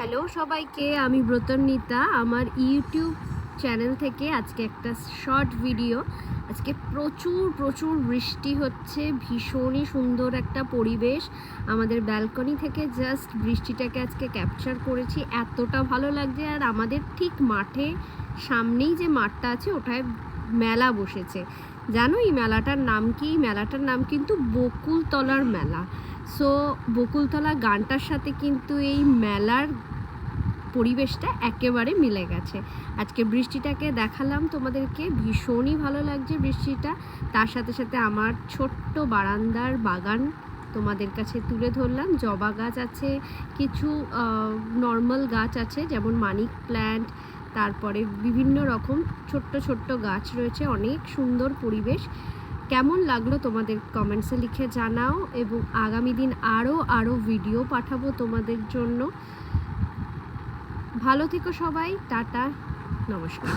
Hello সবাইকে, আমি ব্রতনীতা। আমার ইউটিউব চ্যানেল থেকে আজকে একটা শর্ট ভিডিও। আজকে প্রচুর বৃষ্টি হচ্ছে, ভীষণই সুন্দর একটা পরিবেশ। আমাদের ব্যালকনি থেকে জাস্ট বৃষ্টিটাকে আজকে ক্যাপচার করেছি, এতটা ভালো লাগছে। আর আমাদের ঠিক মাঠে সামনেই যে মাঠটা আছে ওটায় মেলা বসেছে। জানো এই মেলাটার নাম কি? মেলাটার নাম কিন্তু বকুলতলার মেলা। সো বকুলতলা গানটার সাথে কিন্তু এই মেলার পরিবেশটা একেবারে মিলে গেছে। আজকে বৃষ্টিটাকে দেখালাম তোমাদেরকে, ভীষণই ভালো লাগছে বৃষ্টিটা। তার সাথে সাথে আমার ছোট্ট বারান্দার বাগান তোমাদের কাছে তুলে ধরলাম। জবা গাছ আছে, কিছু নর্মাল গাছ আছে যেমন মানি প্ল্যান্ট, তারপরে বিভিন্ন রকম ছোট্ট গাছ রয়েছে। অনেক সুন্দর পরিবেশ। কেমন লাগলো তোমাদের কমেন্টসে লিখে জানাও, এবং আগামী দিন আরও ভিডিও পাঠাবো তোমাদের জন্য। ভালো থেকো সবাই, টাটা, নমস্কার।